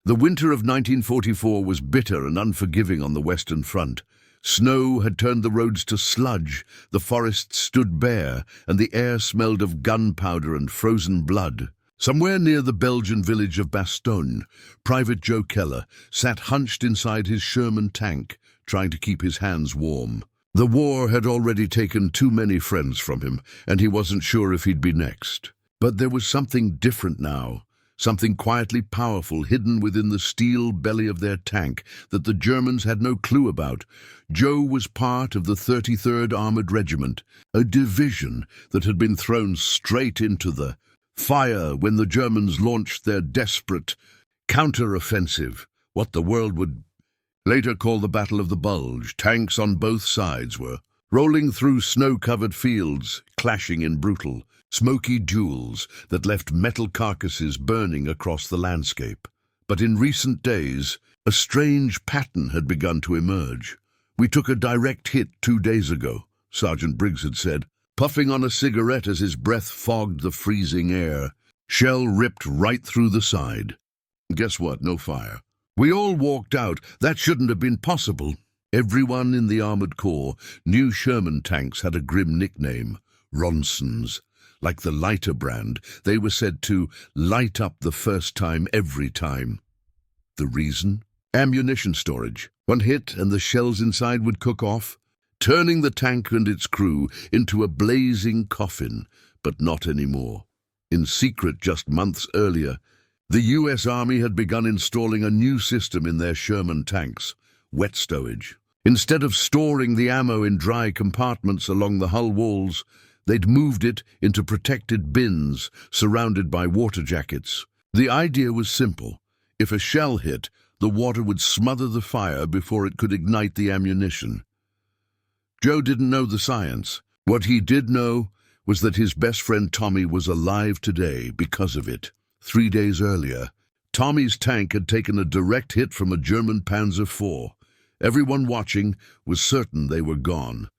The winter of 1944 was bitter and unforgiving on the Western Front. Snow had turned the roads to sludge, the forests stood bare, and the air smelled of gunpowder and frozen blood. Somewhere near the Belgian village of Bastogne, Private Joe Keller sat hunched inside his Sherman tank, trying to keep his hands warm. The war had already taken too many friends from him, and he wasn't sure if he'd be next. But there was something different now, something quietly powerful hidden within the steel belly of their tank that the Germans had no clue about. Joe was part of the 33rd Armored Regiment, a division that had been thrown straight into the fire when the Germans launched their desperate counter-offensive, what the world would later call the Battle of the Bulge. Tanks on both sides were rolling through snow-covered fields, clashing in brutal, smoky duels that left metal carcasses burning across the landscape. But in recent days, a strange pattern had begun to emerge. "We took a direct hit 2 days ago," Sergeant Briggs had said, puffing on a cigarette as his breath fogged the freezing air. "Shell ripped right through the side. Guess what? No fire." We all walked out. That shouldn't have been possible. Everyone in the Armored Corps knew Sherman tanks had a grim nickname, Ronsons. Like the lighter brand, they were said to light up the first time every time. The reason? Ammunition storage. One hit and the shells inside would cook off, turning the tank and its crew into a blazing coffin, but not anymore. In secret, just months earlier, the US Army had begun installing a new system in their Sherman tanks, wet stowage. Instead of storing the ammo in dry compartments along the hull walls, they'd moved it into protected bins surrounded by water jackets. The idea was simple. If a shell hit, the water would smother the fire before it could ignite the ammunition. Joe didn't know the science. What he did know was that his best friend Tommy was alive today because of it. 3 days earlier, Tommy's tank had taken a direct hit from a German Panzer IV. Everyone watching was certain they were gone.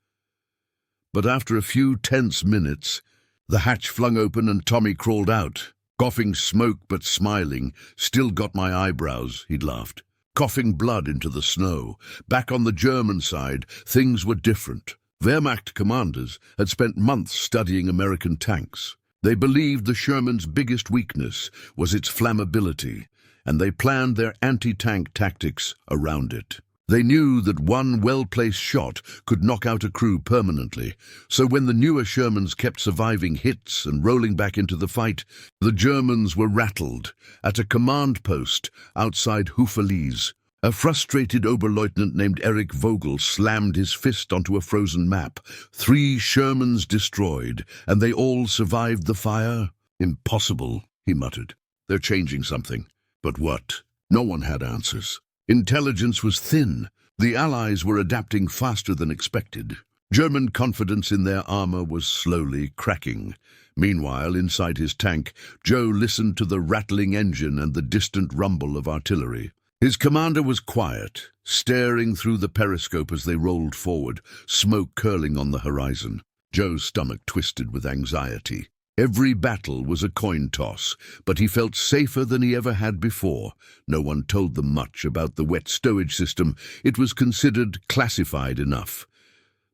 But after a few tense minutes, the hatch flung open and Tommy crawled out, coughing smoke but smiling. "Still got my eyebrows," he'd laughed, coughing blood into the snow. Back on the German side, things were different. Wehrmacht commanders had spent months studying American tanks. They believed the Sherman's biggest weakness was its flammability, and they planned their anti-tank tactics around it. They knew that one well-placed shot could knock out a crew permanently, so when the newer Shermans kept surviving hits and rolling back into the fight, the Germans were rattled. At a command post outside Houffalize, a frustrated Oberleutnant named Erich Vogel slammed his fist onto a frozen map. 3 Shermans destroyed, and they all survived the fire? "Impossible," he muttered. "They're changing something." But what? No one had answers. Intelligence was thin. The Allies were adapting faster than expected. German confidence in their armor was slowly cracking. Meanwhile, inside his tank, Joe listened to the rattling engine and the distant rumble of artillery. His commander was quiet, staring through the periscope as they rolled forward, smoke curling on the horizon. Joe's stomach twisted with anxiety. Every battle was a coin toss, but he felt safer than he ever had before. No one told them much about the wet stowage system. It was considered classified enough.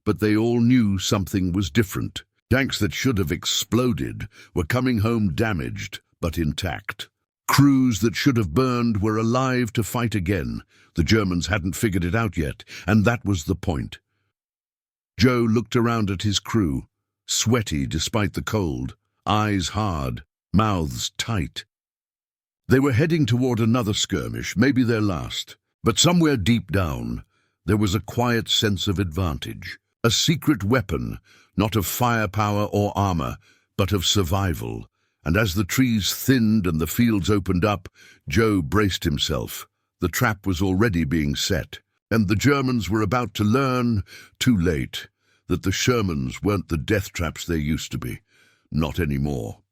But they all knew something was different. Tanks that should have exploded were coming home damaged, but intact. Crews that should have burned were alive to fight again. The Germans hadn't figured it out yet, and that was the point. Joe looked around at his crew, sweaty despite the cold, eyes hard, mouths tight. They were heading toward another skirmish, maybe their last. But somewhere deep down, there was a quiet sense of advantage. A secret weapon, not of firepower or armor, but of survival. And as the trees thinned and the fields opened up, Joe braced himself. The trap was already being set, and the Germans were about to learn, too late, that the Shermans weren't the death traps they used to be. Not anymore.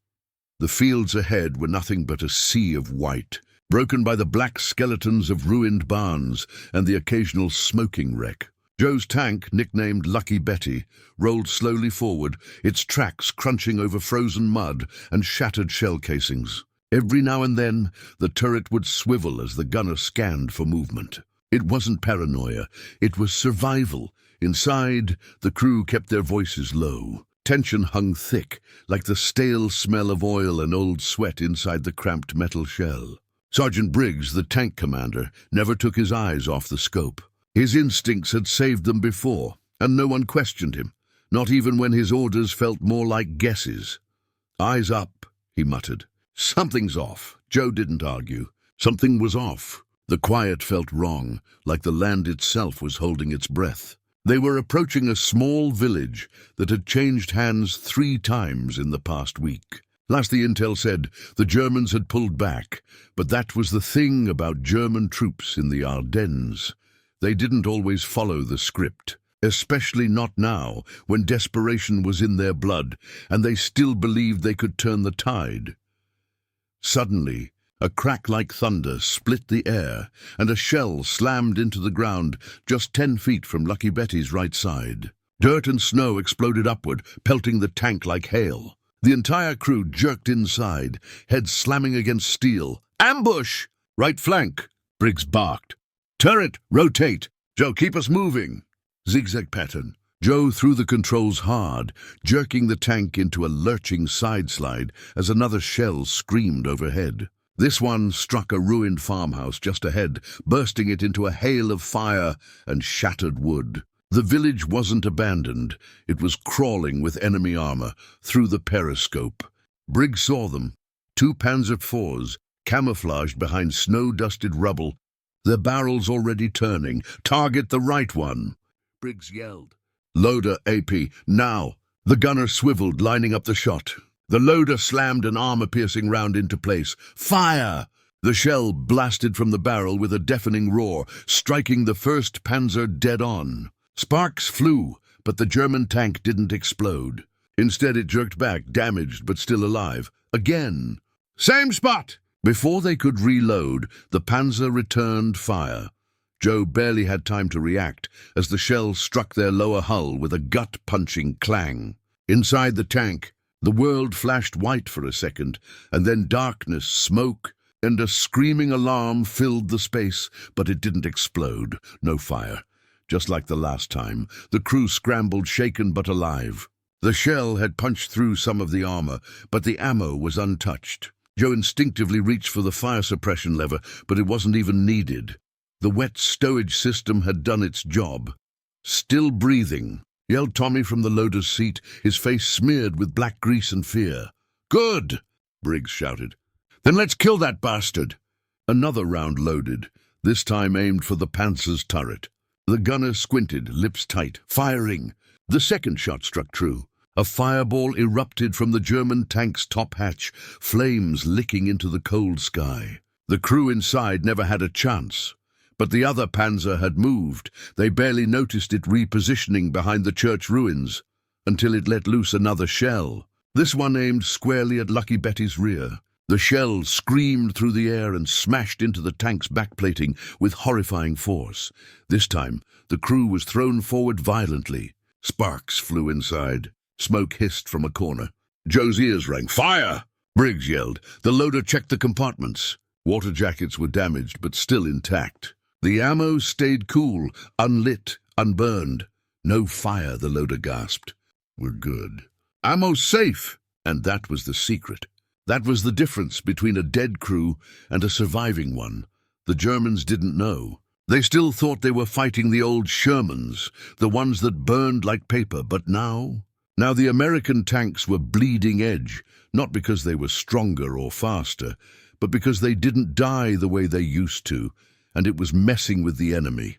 The fields ahead were nothing but a sea of white, broken by the black skeletons of ruined barns and the occasional smoking wreck. Joe's tank, nicknamed Lucky Betty, rolled slowly forward, its tracks crunching over frozen mud and shattered shell casings. Every now and then, the turret would swivel as the gunner scanned for movement. It wasn't paranoia, it was survival. Inside, the crew kept their voices low. Tension hung thick, like the stale smell of oil and old sweat inside the cramped metal shell. Sergeant Briggs, the tank commander, never took his eyes off the scope. His instincts had saved them before, and no one questioned him, not even when his orders felt more like guesses. "Eyes up," he muttered. "Something's off." Joe didn't argue. Something was off. The quiet felt wrong, like the land itself was holding its breath. They were approaching a small village that had changed hands 3 times in the past week. Last the intel said, the Germans had pulled back, but that was the thing about German troops in the Ardennes. They didn't always follow the script, especially not now, when desperation was in their blood, and they still believed they could turn the tide. Suddenly, a crack like thunder split the air, and a shell slammed into the ground just 10 feet from Lucky Betty's right side. Dirt and snow exploded upward, pelting the tank like hail. The entire crew jerked inside, heads slamming against steel. "Ambush! Right flank!" Briggs barked. "Turret, rotate! Joe, keep us moving!" Zigzag pattern. Joe threw the controls hard, jerking the tank into a lurching side-slide as another shell screamed overhead. This one struck a ruined farmhouse just ahead, bursting it into a hail of fire and shattered wood. The village wasn't abandoned. It was crawling with enemy armor through the periscope. Briggs saw them, 2 Panzer IVs, camouflaged behind snow-dusted rubble, their barrels already turning. "Target the right one," Briggs yelled. "Loader, AP, now!" The gunner swiveled, lining up the shot. The loader slammed an armor-piercing round into place. "Fire!" The shell blasted from the barrel with a deafening roar, striking the first Panzer dead on. Sparks flew, but the German tank didn't explode. Instead, it jerked back, damaged but still alive. Again. "Same spot!" Before they could reload, the Panzer returned fire. Joe barely had time to react as the shell struck their lower hull with a gut-punching clang. Inside the tank, the world flashed white for a second, and then darkness, smoke, and a screaming alarm filled the space, but it didn't explode. No fire. Just like the last time, the crew scrambled, shaken but alive. The shell had punched through some of the armor, but the ammo was untouched. Joe instinctively reached for the fire suppression lever, but it wasn't even needed. The wet stowage system had done its job. "Still breathing," yelled Tommy from the loader's seat, his face smeared with black grease and fear. "Good!" Briggs shouted. "Then let's kill that bastard!" Another round loaded, this time aimed for the Panzer's turret. The gunner squinted, lips tight, firing. The second shot struck true. A fireball erupted from the German tank's top hatch, flames licking into the cold sky. The crew inside never had a chance. But the other Panzer had moved. They barely noticed it repositioning behind the church ruins, until it let loose another shell. This one aimed squarely at Lucky Betty's rear. The shell screamed through the air and smashed into the tank's backplating with horrifying force. This time, the crew was thrown forward violently. Sparks flew inside. Smoke hissed from a corner. Joe's ears rang. "Fire!" Briggs yelled. The loader checked the compartments. Water jackets were damaged, but still intact. The ammo stayed cool, unlit, unburned. "No fire," the loader gasped. "We're good." "Ammo's safe!" And that was the secret. That was the difference between a dead crew and a surviving one. The Germans didn't know. They still thought they were fighting the old Shermans, the ones that burned like paper, but now the American tanks were bleeding edge, not because they were stronger or faster, but because they didn't die the way they used to, and it was messing with the enemy.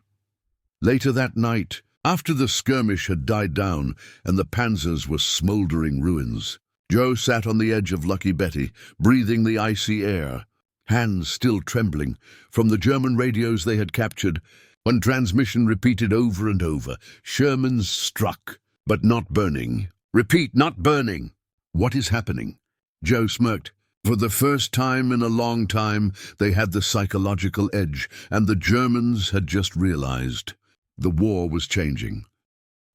Later that night, after the skirmish had died down and the Panzers were smoldering ruins, Joe sat on the edge of Lucky Betty, breathing the icy air, hands still trembling from the German radios they had captured. One transmission repeated over and over, "Sherman's struck, but not burning. Repeat, not burning." "What is happening?" Joe smirked. For the first time in a long time, they had the psychological edge, and the Germans had just realized the war was changing.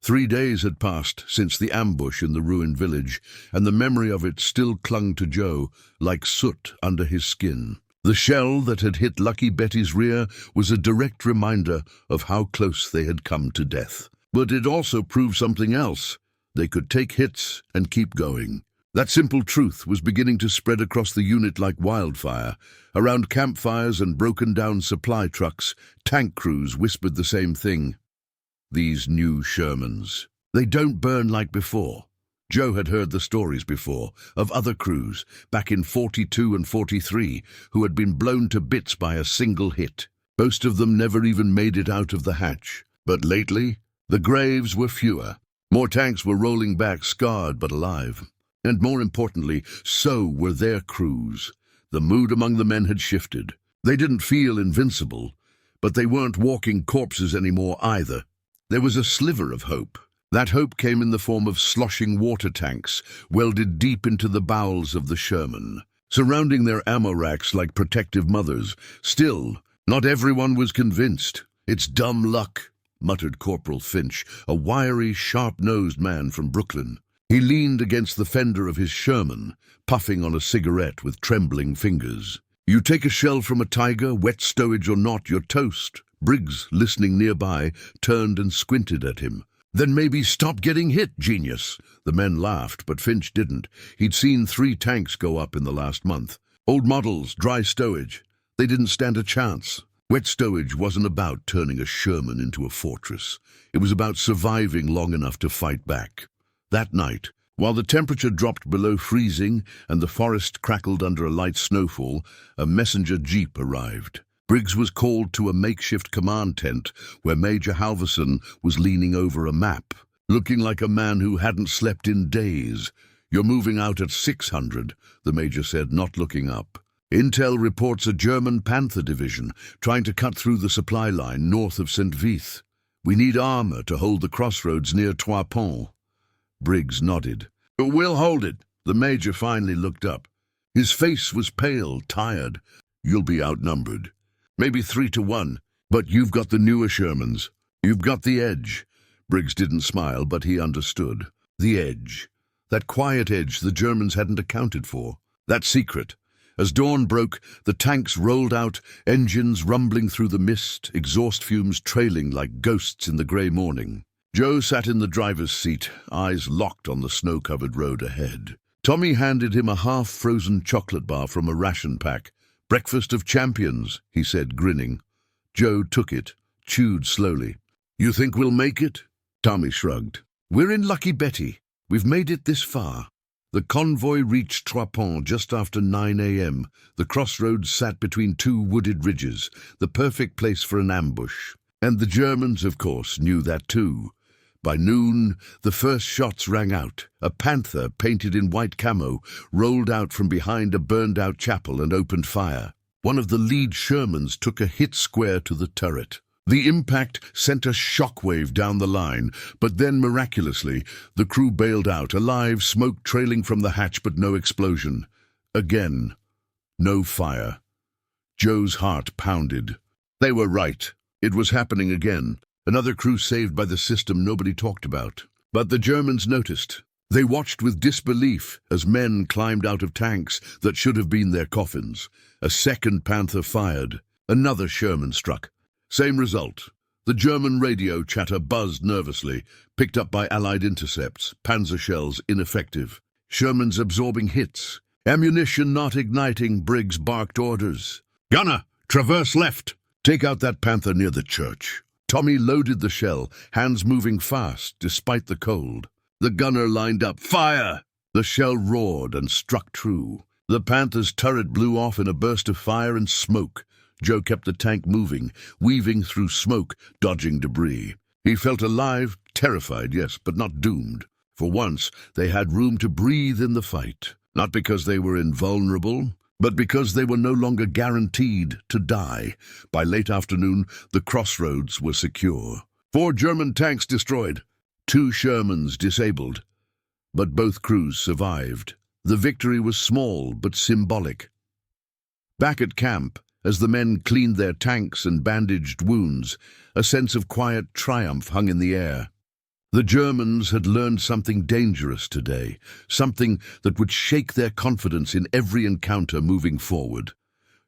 3 days had passed since the ambush in the ruined village, and the memory of it still clung to Joe like soot under his skin. The shell that had hit Lucky Betty's rear was a direct reminder of how close they had come to death. But it also proved something else. They could take hits and keep going. That simple truth was beginning to spread across the unit like wildfire. Around campfires and broken-down supply trucks, tank crews whispered the same thing. These new Shermans. They don't burn like before. Joe had heard the stories before, of other crews, back in 42 and 43, who had been blown to bits by a single hit. Most of them never even made it out of the hatch. But lately, the graves were fewer. More tanks were rolling back, scarred but alive. And more importantly, so were their crews. The mood among the men had shifted. They didn't feel invincible, but they weren't walking corpses anymore either. There was a sliver of hope. That hope came in the form of sloshing water tanks welded deep into the bowels of the Sherman, surrounding their ammo racks like protective mothers. Still, not everyone was convinced. "It's dumb luck," muttered Corporal Finch, a wiry, sharp-nosed man from Brooklyn. He leaned against the fender of his Sherman, puffing on a cigarette with trembling fingers. "You take a shell from a tiger, wet stowage or not, you're toast." Briggs, listening nearby, turned and squinted at him. "Then maybe stop getting hit, genius." The men laughed, but Finch didn't. He'd seen 3 tanks go up in the last month. Old models, dry stowage. They didn't stand a chance. Wet stowage wasn't about turning a Sherman into a fortress. It was about surviving long enough to fight back. That night, while the temperature dropped below freezing and the forest crackled under a light snowfall, a messenger jeep arrived. Briggs was called to a makeshift command tent where Major Halverson was leaning over a map, looking like a man who hadn't slept in days. "You're moving out at 600, the major said, not looking up. "Intel reports a German Panther division trying to cut through the supply line north of St. Vith. We need armor to hold the crossroads near Trois Ponts." Briggs nodded. "We'll hold it." The major finally looked up. His face was pale, tired. "You'll be outnumbered. Maybe 3-1, but you've got the newer Shermans. You've got the edge." Briggs didn't smile, but he understood. The edge. That quiet edge the Germans hadn't accounted for. That secret. As dawn broke, the tanks rolled out, engines rumbling through the mist, exhaust fumes trailing like ghosts in the grey morning. Joe sat in the driver's seat, eyes locked on the snow-covered road ahead. Tommy handed him a half-frozen chocolate bar from a ration pack. "Breakfast of champions," he said, grinning. Joe took it, chewed slowly. "You think we'll make it?" Tommy shrugged. "We're in Lucky Betty. We've made it this far." The convoy reached Trois Ponts just after 9 a.m. The crossroads sat between 2 wooded ridges, the perfect place for an ambush. And the Germans, of course, knew that too. By noon, the first shots rang out. A panther, painted in white camo, rolled out from behind a burned-out chapel and opened fire. One of the lead Shermans took a hit square to the turret. The impact sent a shockwave down the line, but then, miraculously, the crew bailed out, alive, smoke trailing from the hatch but no explosion. Again, no fire. Joe's heart pounded. They were right. It was happening again. Another crew saved by the system nobody talked about. But the Germans noticed. They watched with disbelief as men climbed out of tanks that should have been their coffins. A second Panther fired. Another Sherman struck. Same result. The German radio chatter buzzed nervously, picked up by Allied intercepts. Panzer shells ineffective. Shermans absorbing hits. Ammunition not igniting. Briggs barked orders. "Gunner, traverse left. Take out that Panther near the church." Tommy loaded the shell, hands moving fast despite the cold. The gunner lined up. "Fire!" The shell roared and struck true. The Panther's turret blew off in a burst of fire and smoke. Joe kept the tank moving, weaving through smoke, dodging debris. He felt alive, terrified, yes, but not doomed. For once, they had room to breathe in the fight. Not because they were invulnerable, but because they were no longer guaranteed to die. By late afternoon, the crossroads were secure. 4 German tanks destroyed, 2 Shermans disabled. But both crews survived. The victory was small but symbolic. Back at camp, as the men cleaned their tanks and bandaged wounds, a sense of quiet triumph hung in the air. The Germans had learned something dangerous today, something that would shake their confidence in every encounter moving forward.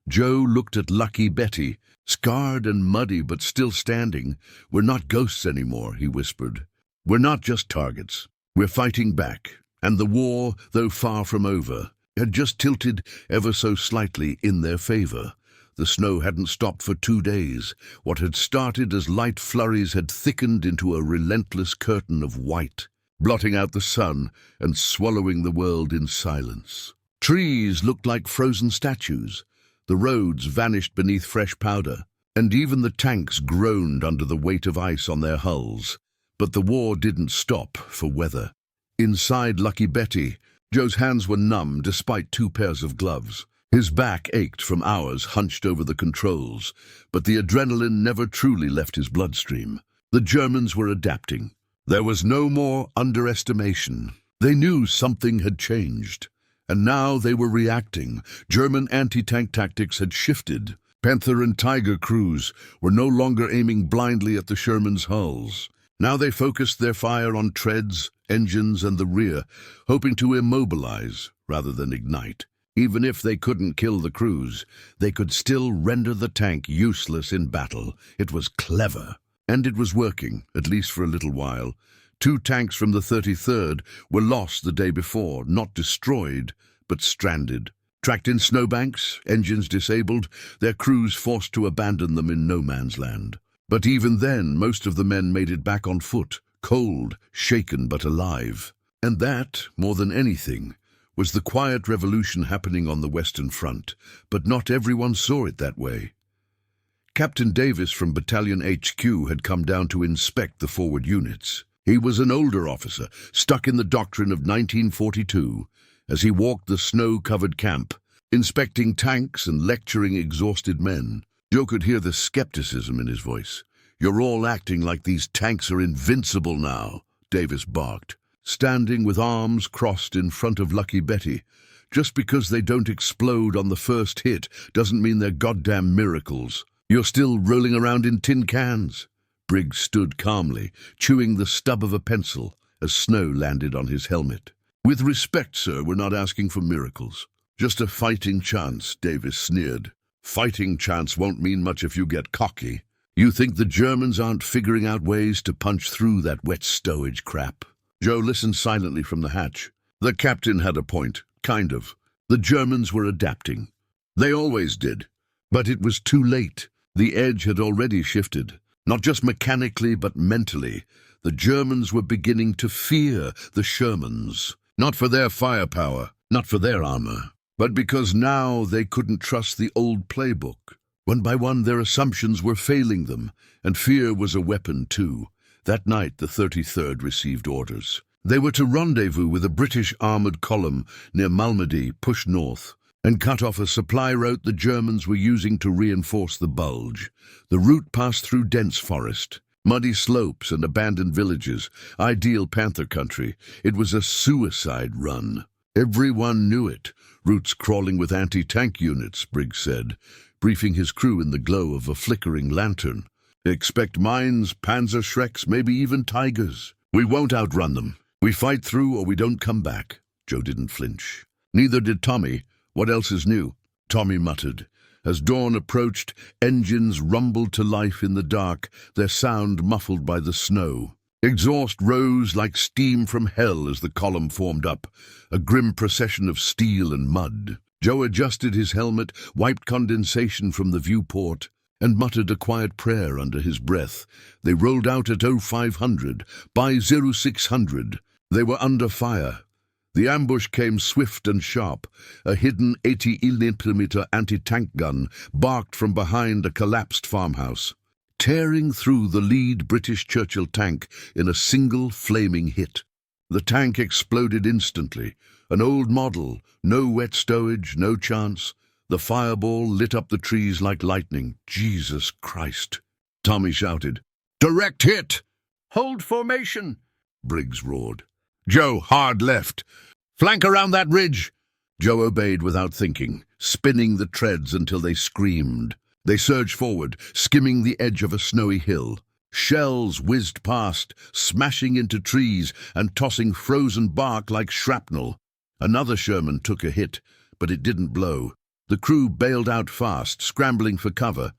Joe looked at Lucky Betty, scarred and muddy but still standing. "We're not ghosts anymore," he whispered. "We're not just targets. We're fighting back." And the war, though far from over, had just tilted ever so slightly in their favor. The snow hadn't stopped for 2 days. What had started as light flurries had thickened into a relentless curtain of white, blotting out the sun and swallowing the world in silence. Trees looked like frozen statues. The roads vanished beneath fresh powder, and even the tanks groaned under the weight of ice on their hulls. But the war didn't stop for weather. Inside Lucky Betty, Joe's hands were numb despite 2 pairs of gloves. His back ached from hours hunched over the controls, but the adrenaline never truly left his bloodstream. The Germans were adapting. There was no more underestimation. They knew something had changed, and now they were reacting. German anti-tank tactics had shifted. Panther and Tiger crews were no longer aiming blindly at the Sherman's hulls. Now they focused their fire on treads, engines, and the rear, hoping to immobilize rather than ignite. Even if they couldn't kill the crews, they could still render the tank useless in battle. It was clever. And it was working, at least for a little while. 2 tanks from the 33rd were lost the day before, not destroyed, but stranded. Tracked in snowbanks, engines disabled, their crews forced to abandon them in no man's land. But even then, most of the men made it back on foot, cold, shaken but alive. And that, more than anything, was the quiet revolution happening on the Western Front, but not everyone saw it that way. Captain Davis from Battalion HQ had come down to inspect the forward units. He was an older officer, stuck in the doctrine of 1942, as he walked the snow-covered camp, inspecting tanks and lecturing exhausted men. Joe could hear the skepticism in his voice. "You're all acting like these tanks are invincible now," Davis barked, standing with arms crossed in front of Lucky Betty. "Just because they don't explode on the first hit doesn't mean they're goddamn miracles. You're still rolling around in tin cans." Briggs stood calmly, chewing the stub of a pencil as snow landed on his helmet. "With respect, sir, we're not asking for miracles. Just a fighting chance," Davis sneered. "Fighting chance won't mean much if you get cocky. You think the Germans aren't figuring out ways to punch through that wet stowage crap?" Joe listened silently from the hatch. The captain had a point, kind of. The Germans were adapting. They always did. But it was too late. The edge had already shifted. Not just mechanically, but mentally. The Germans were beginning to fear the Shermans. Not for their firepower, not for their armor, but because now they couldn't trust the old playbook. One by one, their assumptions were failing them, and fear was a weapon too. That night, the 33rd received orders. They were to rendezvous with a British armoured column near Malmedy, push north, and cut off a supply route the Germans were using to reinforce the bulge. The route passed through dense forest, muddy slopes and abandoned villages, ideal Panther country. It was a suicide run. Everyone knew it. "Routes crawling with anti-tank units," Briggs said, briefing his crew in the glow of a flickering lantern. "Expect mines, Panzer Shreks, maybe even Tigers. We won't outrun them. We fight through or we don't come back." Joe didn't flinch. Neither did Tommy. "What else is new?" Tommy muttered. As dawn approached, engines rumbled to life in the dark, their sound muffled by the snow. Exhaust rose like steam from hell as the column formed up, a grim procession of steel and mud. Joe adjusted his helmet, wiped condensation from the viewport, and muttered a quiet prayer under his breath. They rolled out at 0500. By 0600, they were under fire. The ambush came swift and sharp. A hidden 80mm anti-tank gun barked from behind a collapsed farmhouse, tearing through the lead British Churchill tank in a single flaming hit. The tank exploded instantly. An old model, no wet stowage, no chance. The fireball lit up the trees like lightning. "Jesus Christ!" Tommy shouted. "Direct hit!" "Hold formation!" Briggs roared. "Joe, hard left. Flank around that ridge!" Joe obeyed without thinking, spinning the treads until they screamed. They surged forward, skimming the edge of a snowy hill. Shells whizzed past, smashing into trees and tossing frozen bark like shrapnel. Another Sherman took a hit, but it didn't blow. The crew bailed out fast, scrambling for cover.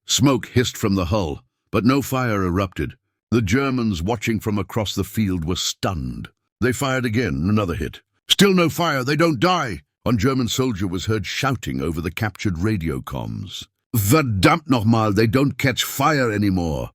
Smoke hissed from the hull, but no fire erupted. The Germans watching from across the field were stunned. They fired again, another hit. Still no fire, they don't die! One German soldier was heard shouting over the captured radio comms. Verdammt nochmal, they don't catch fire anymore!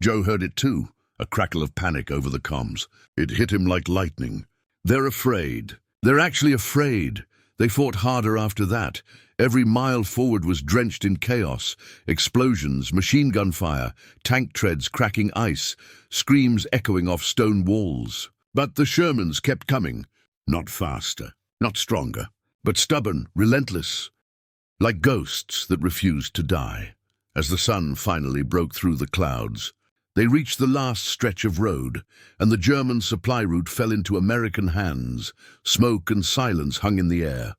Joe heard it too, a crackle of panic over the comms. It hit him like lightning. They're afraid. They're actually afraid. They fought harder after that. Every mile forward was drenched in chaos. Explosions, machine gun fire, tank treads cracking ice, screams echoing off stone walls. But the Shermans kept coming. Not faster, not stronger, but stubborn, relentless, like ghosts that refused to die. As the sun finally broke through the clouds, they reached the last stretch of road, and the German supply route fell into American hands. Smoke and silence hung in the air.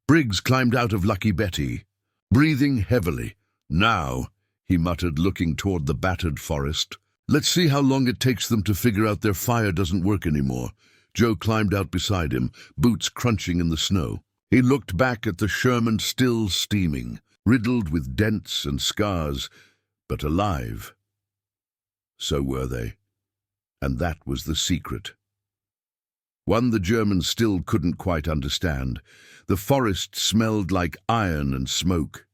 Briggs climbed out of Lucky Betty, breathing heavily. Now, he muttered, looking toward the battered forest. Let's see how long it takes them to figure out their fire doesn't work anymore. Joe climbed out beside him, boots crunching in the snow. He looked back at the Sherman still steaming, riddled with dents and scars, but alive. So were they, and that was the secret. One the Germans still couldn't quite understand. The forest smelled like iron and smoke.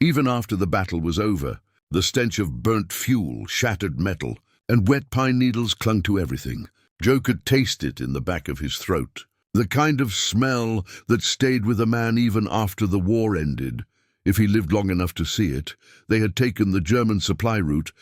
Even after the battle was over, the stench of burnt fuel, shattered metal, and wet pine needles clung to everything. Joe could taste it in the back of his throat. The kind of smell that stayed with a man even after the war ended. If he lived long enough to see it, they had taken the German supply route,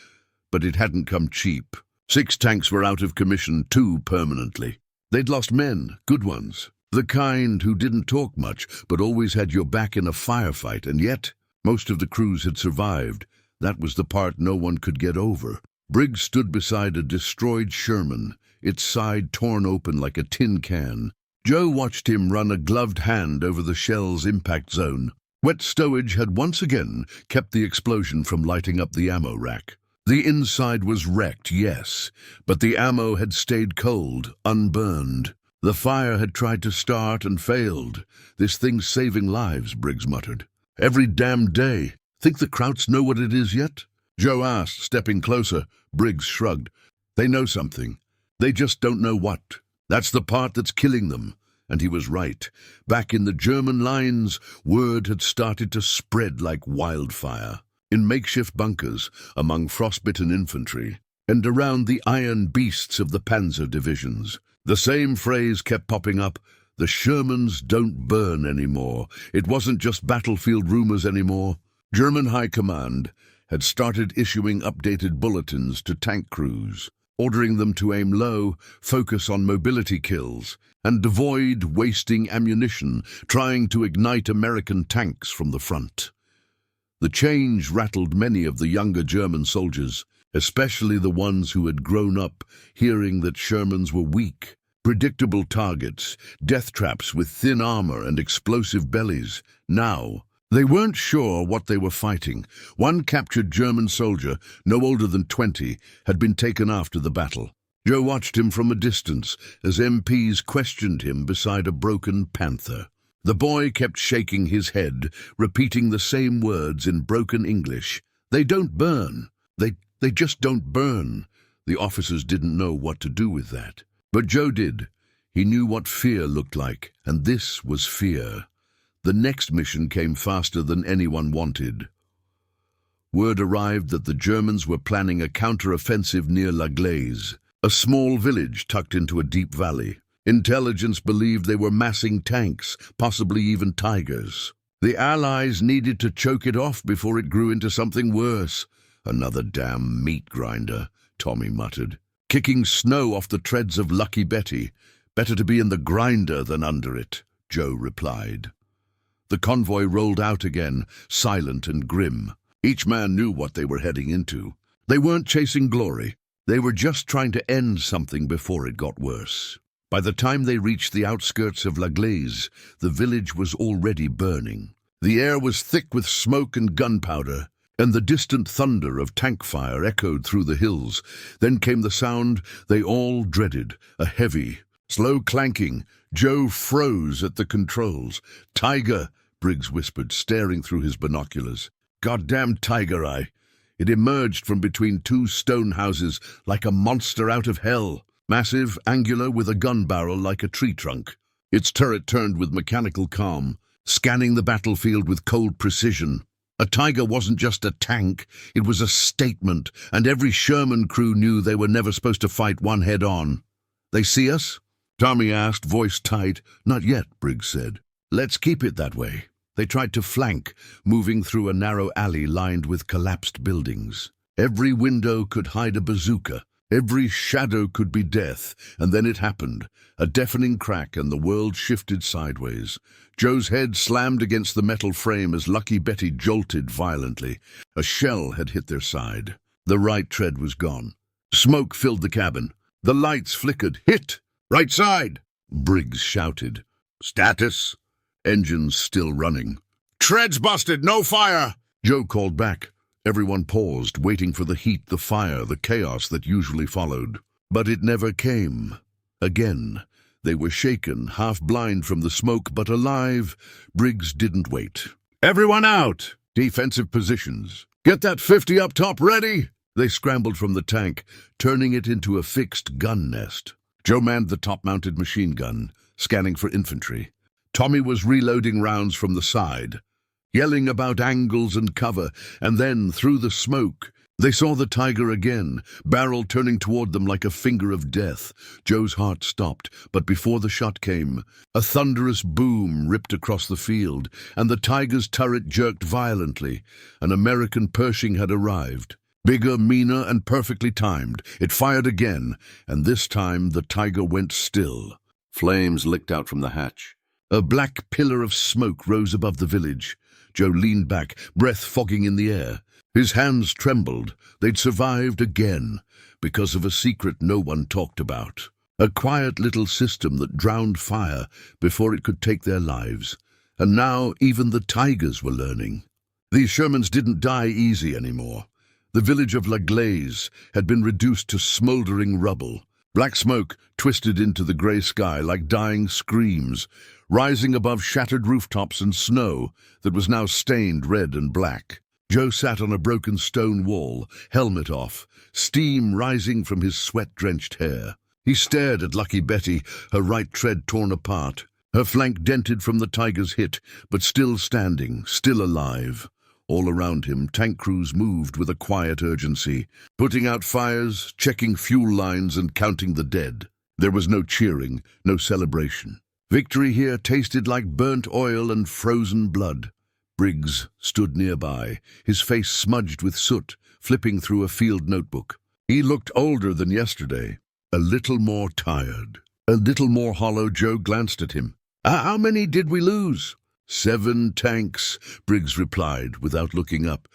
but it hadn't come cheap. 6 tanks were out of commission, 2 permanently. They'd lost men, good ones, the kind who didn't talk much, but always had your back in a firefight, and yet most of the crews had survived. That was the part no one could get over. Briggs stood beside a destroyed Sherman, its side torn open like a tin can. Joe watched him run a gloved hand over the shell's impact zone. Wet stowage had once again kept the explosion from lighting up the ammo rack. The inside was wrecked, yes, but the ammo had stayed cold, unburned. The fire had tried to start and failed. This thing's saving lives, Briggs muttered. Every damn day. Think the Krauts know what it is yet? Joe asked, stepping closer. Briggs shrugged. They know something. They just don't know what. That's the part that's killing them. And he was right. Back in the German lines, word had started to spread like wildfire. In makeshift bunkers, among frostbitten infantry, and around the iron beasts of the panzer divisions. The same phrase kept popping up, the Shermans don't burn anymore. It wasn't just battlefield rumors anymore. German High Command had started issuing updated bulletins to tank crews, ordering them to aim low, focus on mobility kills, and avoid wasting ammunition trying to ignite American tanks from the front. The change rattled many of the younger German soldiers, especially the ones who had grown up hearing that Shermans were weak, predictable targets, death traps with thin armor and explosive bellies. Now, they weren't sure what they were fighting. One captured German soldier, no older than 20, had been taken after the battle. Joe watched him from a distance as MPs questioned him beside a broken Panther. The boy kept shaking his head, repeating the same words in broken English. They don't burn. They just don't burn. The officers didn't know what to do with that. But Joe did. He knew what fear looked like, and this was fear. The next mission came faster than anyone wanted. Word arrived that the Germans were planning a counter-offensive near La Glaise, a small village tucked into a deep valley. Intelligence believed they were massing tanks, possibly even Tigers. The Allies needed to choke it off before it grew into something worse. Another damn meat grinder, Tommy muttered. Kicking snow off the treads of Lucky Betty. Better to be in the grinder than under it, Joe replied. The convoy rolled out again, silent and grim. Each man knew what they were heading into. They weren't chasing glory. They were just trying to end something before it got worse. By the time they reached the outskirts of La Glaise, the village was already burning. The air was thick with smoke and gunpowder. and the distant thunder of tank fire echoed through the hills. Then came the sound they all dreaded, a heavy, slow clanking. Joe froze at the controls. "Tiger," Briggs whispered, staring through his binoculars. "Goddamn tiger eye." It emerged from between two stone houses like a monster out of hell, massive, angular, with a gun barrel like a tree trunk. Its turret turned with mechanical calm, scanning the battlefield with cold precision. A Tiger wasn't just a tank, it was a statement, and every Sherman crew knew they were never supposed to fight one head-on. "They see us?" Tommy asked, voice tight. "Not yet," Briggs said. "Let's keep it that way." They tried to flank, moving through a narrow alley lined with collapsed buildings. Every window could hide a bazooka. Every shadow could be death, and then it happened. A deafening crack, and the world shifted sideways. Joe's head slammed against the metal frame as Lucky Betty jolted violently. A shell had hit their side. The right tread was gone. Smoke filled the cabin. The lights flickered. "Hit! Right side!" Briggs shouted. "Status?" Engines still running. "Tread's busted! No fire!" Joe called back. Everyone paused, waiting for the heat, the fire, the chaos that usually followed. But it never came. Again. They were shaken, half blind from the smoke, but alive. Briggs didn't wait. "Everyone out! Defensive positions. Get that 50 up top ready!" They scrambled from the tank, turning it into a fixed gun nest. Joe manned the top-mounted machine gun, scanning for infantry. Tommy was reloading rounds from the side, yelling about angles and cover, and then, through the smoke, they saw the Tiger again, barrel turning toward them like a finger of death. Joe's heart stopped, but before the shot came, a thunderous boom ripped across the field, and the Tiger's turret jerked violently. An American Pershing had arrived. Bigger, meaner, and perfectly timed. It fired again, and this time the Tiger went still. Flames licked out from the hatch. A black pillar of smoke rose above the village. Joe leaned back, breath fogging in the air. His hands trembled. They'd survived again, because of a secret no one talked about. A quiet little system that drowned fire before it could take their lives. And now even the Tigers were learning. These Shermans didn't die easy anymore. The village of La Glaise had been reduced to smoldering rubble. Black smoke twisted into the grey sky like dying screams, rising above shattered rooftops and snow that was now stained red and black. Joe sat on a broken stone wall, helmet off, steam rising from his sweat-drenched hair. He stared at Lucky Betty, her right tread torn apart, her flank dented from the Tiger's hit, but still standing, still alive. All around him, tank crews moved with a quiet urgency, putting out fires, checking fuel lines, and counting the dead. There was no cheering, no celebration. Victory here tasted like burnt oil and frozen blood. Briggs stood nearby, his face smudged with soot, flipping through a field notebook. He looked older than yesterday, a little more tired, a little more hollow. Joe glanced at him. How many did we lose?" 7 tanks, Briggs replied, without looking up.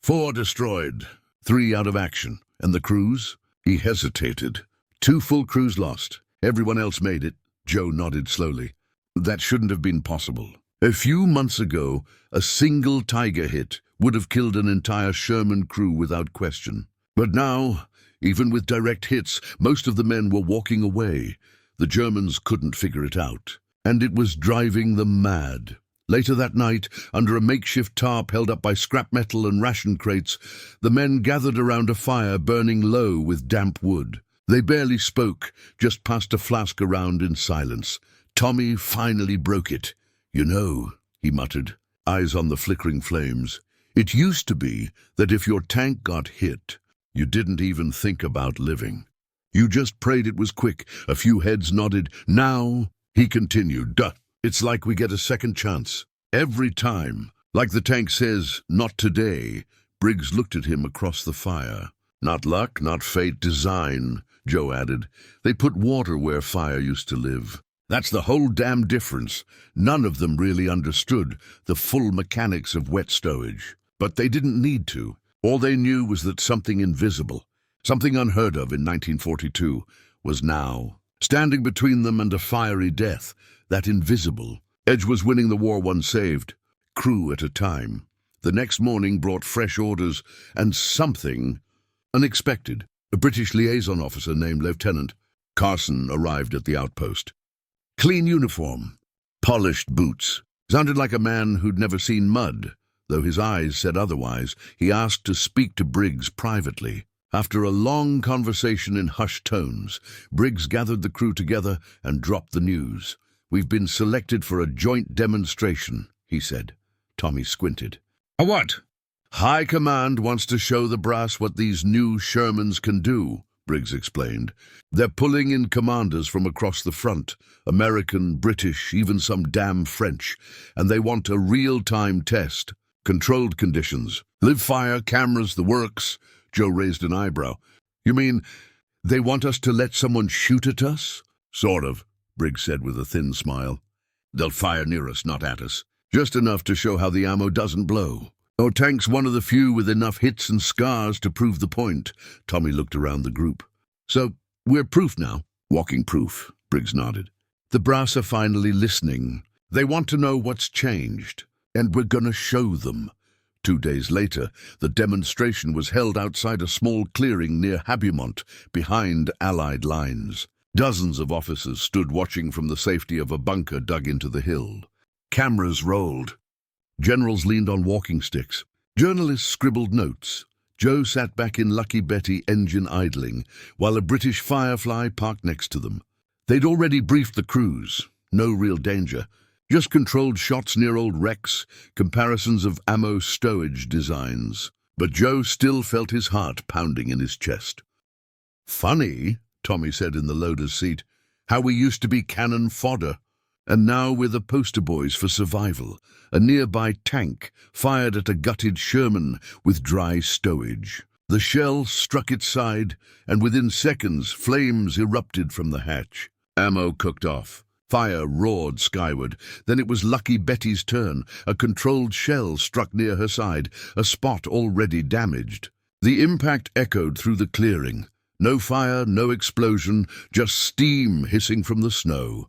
4 destroyed, 3 out of action. And the crews?" He hesitated. 2 full crews lost. Everyone else made it. Joe nodded slowly. "That shouldn't have been possible. A few months ago, a single Tiger hit would have killed an entire Sherman crew without question. But now, even with direct hits, most of the men were walking away. The Germans couldn't figure it out, and it was driving them mad. Later that night, under a makeshift tarp held up by scrap metal and ration crates, the men gathered around a fire burning low with damp wood. They barely spoke, just passed a flask around in silence. Tommy finally broke it. "You know," he muttered, eyes on the flickering flames, "it used to be that if your tank got hit, you didn't even think about living. You just prayed it was quick." A few heads nodded. "Now," he continued, "it's like we get a second chance. Every time. Like the tank says, 'Not today.'" Briggs looked at him across the fire. "Not luck, not fate, design," Joe added. "They put water where fire used to live. That's the whole damn difference." None of them really understood the full mechanics of wet stowage. But they didn't need to. All they knew was that something invisible, something unheard of in 1942, was now standing between them and a fiery death. That invisible edge was winning the war one saved, crew at a time. The next morning brought fresh orders and something unexpected. A British liaison officer named Lieutenant Carson arrived at the outpost. Clean uniform, polished boots. Sounded like a man who'd never seen mud, though his eyes said otherwise. He asked to speak to Briggs privately. After a long conversation in hushed tones, Briggs gathered the crew together and dropped the news. "We've been selected for a joint demonstration," he said. Tommy squinted. "A what?" "High Command wants to show the brass what these new Shermans can do," Briggs explained. "They're pulling in commanders from across the front, American, British, even some damn French, and they want a real-time test. Controlled conditions. Live fire, cameras, the works." Joe raised an eyebrow. "You mean they want us to let someone shoot at us?" "Sort of," Briggs said with a thin smile. "They'll fire near us, not at us. Just enough to show how the ammo doesn't blow. Our tank's one of the few with enough hits and scars to prove the point." Tommy looked around the group. "So, we're proof now?" "Walking proof," Briggs nodded. "The brass are finally listening. They want to know what's changed, and we're gonna show them." 2 days later, the demonstration was held outside a small clearing near Habumont, behind Allied lines. Dozens of officers stood watching from the safety of a bunker dug into the hill. Cameras rolled. Generals leaned on walking sticks. Journalists scribbled notes. Joe sat back in Lucky Betty, engine idling, while a British Firefly parked next to them. They'd already briefed the crews. No real danger. Just controlled shots near old wrecks, comparisons of ammo stowage designs. But Joe still felt his heart pounding in his chest. "Funny," Tommy said in the loader's seat, "how we used to be cannon fodder. And now we're the poster boys for survival. A nearby tank fired at a gutted Sherman with dry stowage. The shell struck its side, and within seconds flames erupted from the hatch. Ammo cooked off. Fire roared skyward. Then it was Lucky Betty's turn. A controlled shell struck near her side, a spot already damaged. The impact echoed through the clearing. No fire, no explosion, just steam hissing from the snow.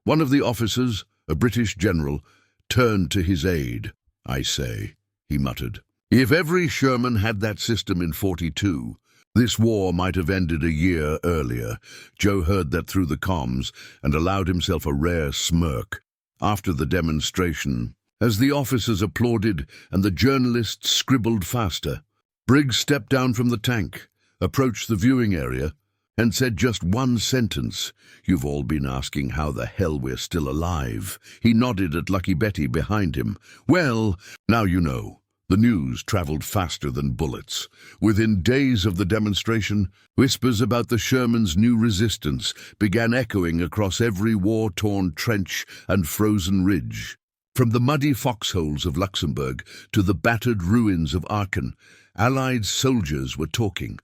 One of the officers, a British general, turned to his aide. "I say," he muttered, "if every Sherman had that system in 42, this war might have ended a year earlier." Joe heard that through the comms and allowed himself a rare smirk. After the demonstration, as the officers applauded and the journalists scribbled faster, Briggs stepped down from the tank, approached the viewing area, and said just one sentence. "You've all been asking how the hell we're still alive." He nodded at Lucky Betty behind him. "Well, now you know." The news traveled faster than bullets. Within days of the demonstration, whispers about the Sherman's new resistance began echoing across every war-torn trench and frozen ridge. From the muddy foxholes of Luxembourg to the battered ruins of Aachen, Allied soldiers were talking,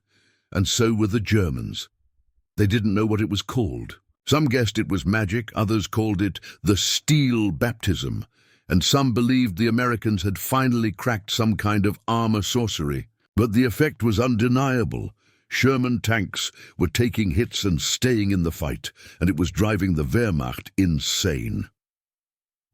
and so were the Germans. They didn't know what it was called. Some guessed it was magic, others called it the steel baptism, and some believed the Americans had finally cracked some kind of armor sorcery. But the effect was undeniable. Sherman tanks were taking hits and staying in the fight, and it was driving the Wehrmacht insane.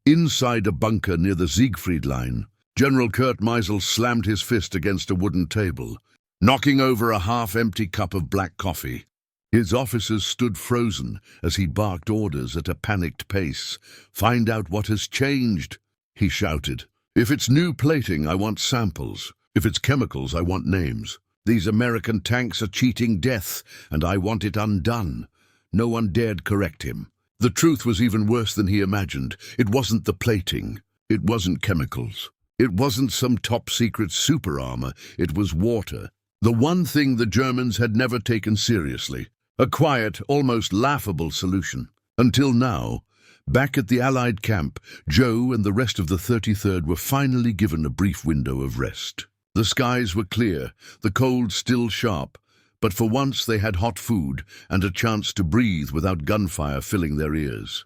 Inside a bunker near the Siegfried Line, General Kurt Meisel slammed his fist against a wooden table, knocking over a half-empty cup of black coffee. His officers stood frozen as he barked orders at a panicked pace. "Find out what has changed," he shouted. "If it's new plating, I want samples. If it's chemicals, I want names. These American tanks are cheating death, and I want it undone." No one dared correct him. The truth was even worse than he imagined. It wasn't the plating. It wasn't chemicals. It wasn't some top-secret super armor. It was water. The one thing the Germans had never taken seriously. A quiet, almost laughable solution. Until now, back at the Allied camp, Joe and the rest of the 33rd were finally given a brief window of rest. The skies were clear, the cold still sharp, but for once they had hot food and a chance to breathe without gunfire filling their ears.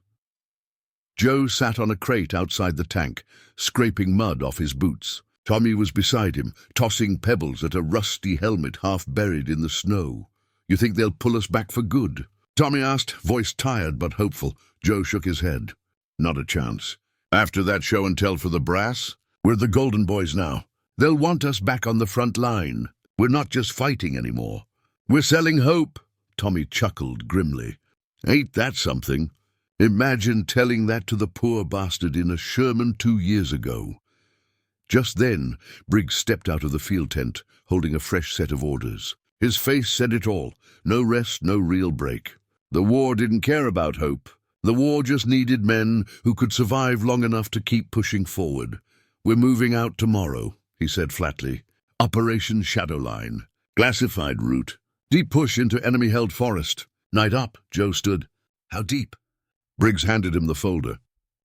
Joe sat on a crate outside the tank, scraping mud off his boots. Tommy was beside him, tossing pebbles at a rusty helmet half buried in the snow. "You think they'll pull us back for good?" Tommy asked, voice tired but hopeful. Joe shook his head. "Not a chance. After that show and tell for the brass, we're the Golden Boys now. They'll want us back on the front line. We're not just fighting anymore. We're selling hope, Tommy chuckled grimly. Ain't that something? Imagine telling that to the poor bastard in a Sherman 2 years ago. Just then, Briggs stepped out of the field tent, holding a fresh set of orders. His face said it all. No rest, no real break. The war didn't care about hope. The war just needed men who could survive long enough to keep pushing forward. We're moving out tomorrow, he said flatly. Operation Shadowline. Classified route. Deep push into enemy-held forest. Night up, Joe stood. How deep? Briggs handed him the folder.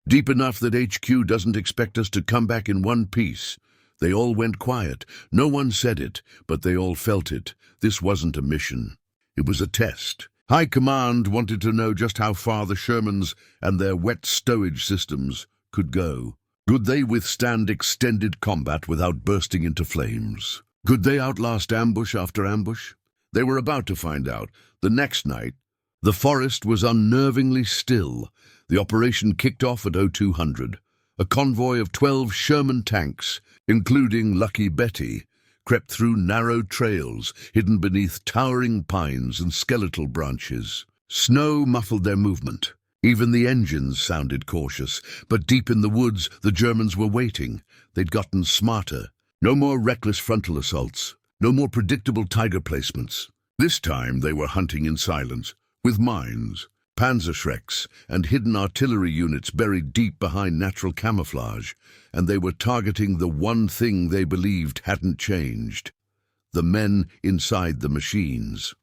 Deep enough that HQ doesn't expect us to come back in one piece. They all went quiet. No one said it, but they all felt it. This wasn't a mission. It was a test. High Command wanted to know just how far the Shermans and their wet stowage systems could go. Could they withstand extended combat without bursting into flames? Could they outlast ambush after ambush? They were about to find out. The next night, the forest was unnervingly still. The operation kicked off at 0200. A convoy of 12 Sherman tanks, including Lucky Betty, crept through narrow trails hidden beneath towering pines and skeletal branches. Snow muffled their movement. Even the engines sounded cautious, but deep in the woods the Germans were waiting. They'd gotten smarter. No more reckless frontal assaults. No more predictable tiger placements. This time they were hunting in silence, with mines, Panzerschrecks, and hidden artillery units buried deep behind natural camouflage, and they were targeting the one thing they believed hadn't changed: the men inside the machines.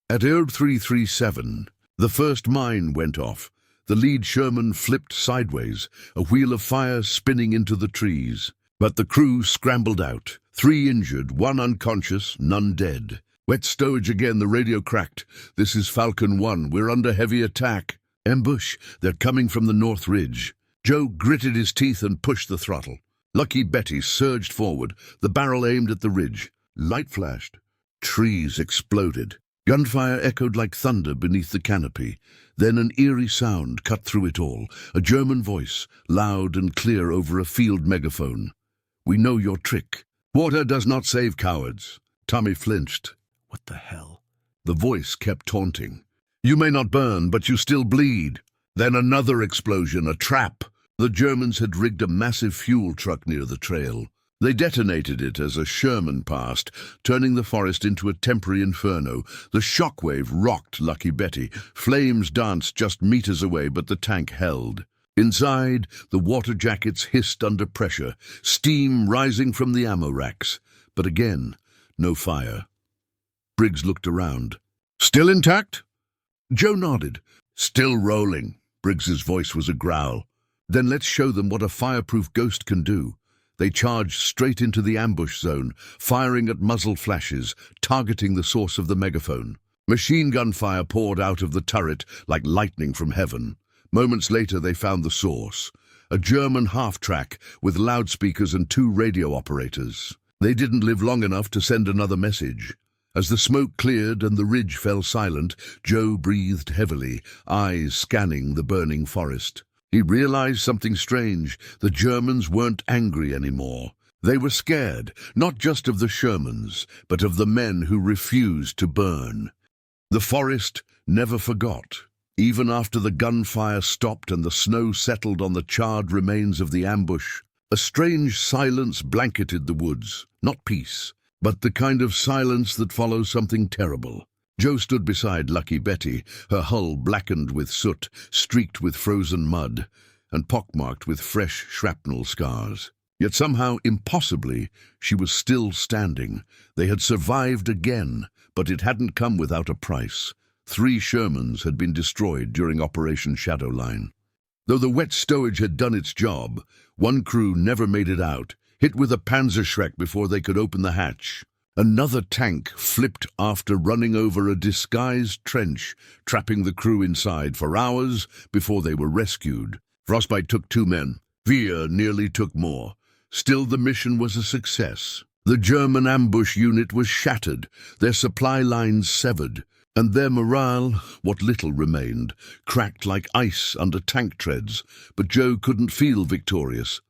At Erb 337, the first mine went off. The lead Sherman flipped sideways, a wheel of fire spinning into the trees. But the crew scrambled out. 3 injured, 1 unconscious, none dead. Wet stowage again, the radio cracked. This is Falcon 1, we're under heavy attack. Ambush, they're coming from the North Ridge. Joe gritted his teeth and pushed the throttle. Lucky Betty surged forward, the barrel aimed at the ridge. Light flashed. Trees exploded. Gunfire echoed like thunder beneath the canopy. Then an eerie sound cut through it all. A German voice, loud and clear over a field megaphone. We know your trick. Water does not save cowards. Tommy flinched. What the hell? The voice kept taunting. You may not burn, but you still bleed. Then another explosion, a trap. The Germans had rigged a massive fuel truck near the trail. They detonated it as a Sherman passed, turning the forest into a temporary inferno. The shockwave rocked Lucky Betty. Flames danced just meters away, but the tank held. Inside, the water jackets hissed under pressure, steam rising from the ammo racks. But again, no fire. Briggs looked around. Still intact? Joe nodded. Still rolling. Briggs's voice was a growl. Then let's show them what a fireproof ghost can do. They charged straight into the ambush zone, firing at muzzle flashes, targeting the source of the megaphone. Machine gun fire poured out of the turret like lightning from heaven. Moments later they found the source, a German half-track with loudspeakers and 2 radio operators. They didn't live long enough to send another message. As the smoke cleared and the ridge fell silent, Joe breathed heavily, eyes scanning the burning forest. He realized something strange. The Germans weren't angry anymore. They were scared, not just of the Shermans, but of the men who refused to burn. The forest never forgot. Even after the gunfire stopped and the snow settled on the charred remains of the ambush, a strange silence blanketed the woods. Not peace, but the kind of silence that follows something terrible. Joe stood beside Lucky Betty, her hull blackened with soot, streaked with frozen mud, and pockmarked with fresh shrapnel scars. Yet somehow, impossibly, she was still standing. They had survived again, but it hadn't come without a price. 3 Shermans had been destroyed during Operation Shadowline. Though the wet stowage had done its job, one crew never made it out, hit with a Panzerschreck before they could open the hatch. Another tank flipped after running over a disguised trench, trapping the crew inside for hours before they were rescued. Frostbite took 2 men. Veer nearly took more. Still, the mission was a success. The German ambush unit was shattered, their supply lines severed, and their morale, what little remained, cracked like ice under tank treads. But Joe couldn't feel victorious.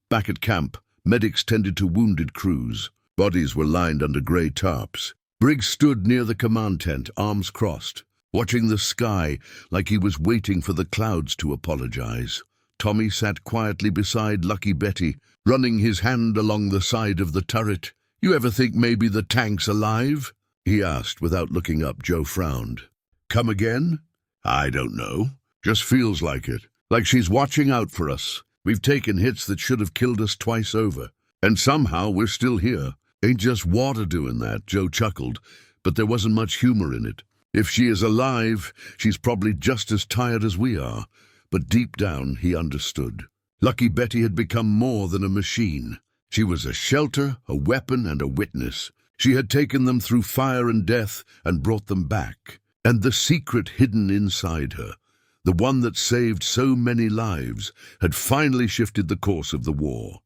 Back at camp, Medics tended to wounded crews. Bodies were lined under grey tarps. Briggs stood near the command tent, arms crossed, watching the sky like he was waiting for the clouds to apologize. Tommy sat quietly beside Lucky Betty, running his hand along the side of the turret. "You ever think maybe the tank's alive?" he asked without looking up. Joe frowned. "Come again?" "I don't know. Just feels like it. Like she's watching out for us. We've taken hits that should have killed us twice over. And somehow we're still here. Ain't just water doing that," Joe chuckled, but there wasn't much humor in it. "If she is alive, she's probably just as tired as we are." But deep down, he understood. Lucky Betty had become more than a machine. She was a shelter, a weapon, and a witness. She had taken them through fire and death and brought them back. And the secret hidden inside her, the one that saved so many lives, had finally shifted the course of the war.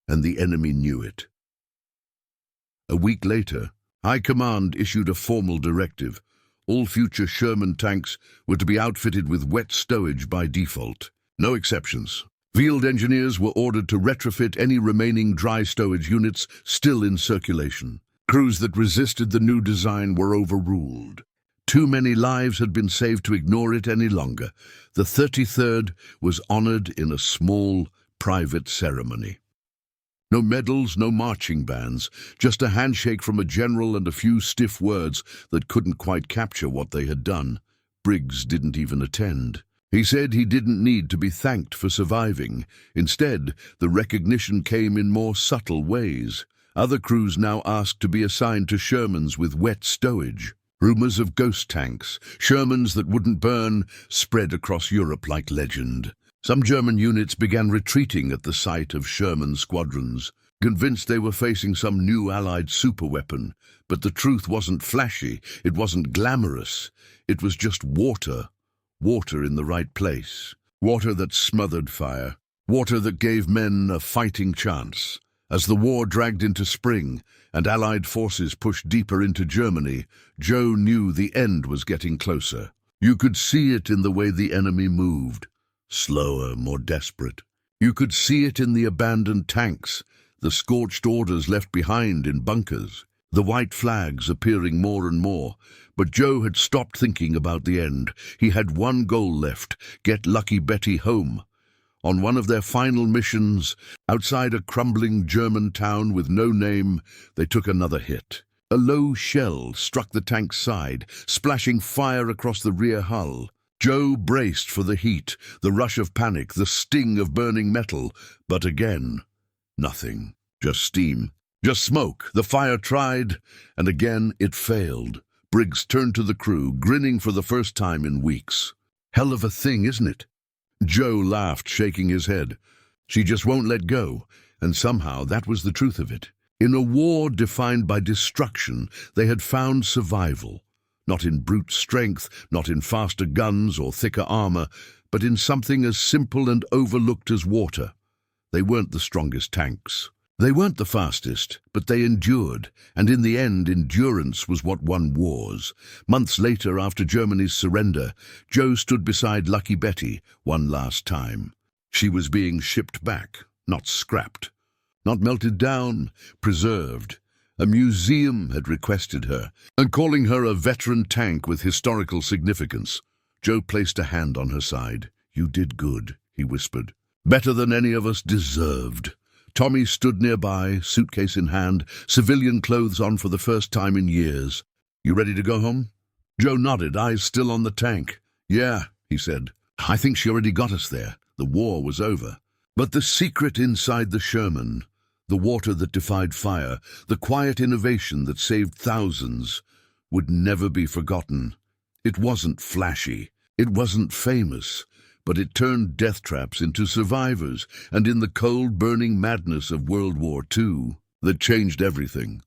And the enemy knew it. A week later, High Command issued a formal directive. All future Sherman tanks were to be outfitted with wet stowage by default. No exceptions. Field engineers were ordered to retrofit any remaining dry stowage units still in circulation. Crews that resisted the new design were overruled. Too many lives had been saved to ignore it any longer. The 33rd was honored in a small, private ceremony. No medals, no marching bands, just a handshake from a general and a few stiff words that couldn't quite capture what they had done. Briggs didn't even attend. He said he didn't need to be thanked for surviving. Instead, the recognition came in more subtle ways. Other crews now asked to be assigned to Shermans with wet stowage. Rumors of ghost tanks, Shermans that wouldn't burn, spread across Europe like legend. Some German units began retreating at the sight of Sherman squadrons, convinced they were facing some new Allied superweapon. But the truth wasn't flashy, it wasn't glamorous. It was just water. Water in the right place. Water that smothered fire. Water that gave men a fighting chance. As the war dragged into spring and Allied forces pushed deeper into Germany, Joe knew the end was getting closer. You could see it in the way the enemy moved. Slower, more desperate. You could see it in the abandoned tanks, the scorched orders left behind in bunkers, the white flags appearing more and more. But Joe had stopped thinking about the end. He had one goal left: get Lucky Betty home. On one of their final missions, outside a crumbling German town with no name, they took another hit. A low shell struck the tank's side, splashing fire across the rear hull. Joe braced for the heat, the rush of panic, the sting of burning metal. But again, nothing. Just steam. Just smoke. The fire tried, and again it failed. Briggs turned to the crew, grinning for the first time in weeks. "Hell of a thing, isn't it?" Joe laughed, shaking his head. "She just won't let go," and somehow that was the truth of it. In a war defined by destruction, they had found survival. Not in brute strength, not in faster guns or thicker armor, but in something as simple and overlooked as water. They weren't the strongest tanks. They weren't the fastest, but they endured, and in the end, endurance was what won wars. Months later, after Germany's surrender, Joe stood beside Lucky Betty one last time. She was being shipped back, not scrapped, not melted down, preserved. A museum had requested her, and calling her a veteran tank with historical significance. Joe placed a hand on her side. "You did good," he whispered. "Better than any of us deserved." Tommy stood nearby, suitcase in hand, civilian clothes on for the first time in years. "You ready to go home?" Joe nodded, eyes still on the tank. "Yeah," he said. "I think she already got us there. The war was over." But the secret inside the Sherman, the water that defied fire, the quiet innovation that saved thousands, would never be forgotten. It wasn't flashy. It wasn't famous. But it turned death traps into survivors, and in the cold, burning madness of World War II, that changed everything.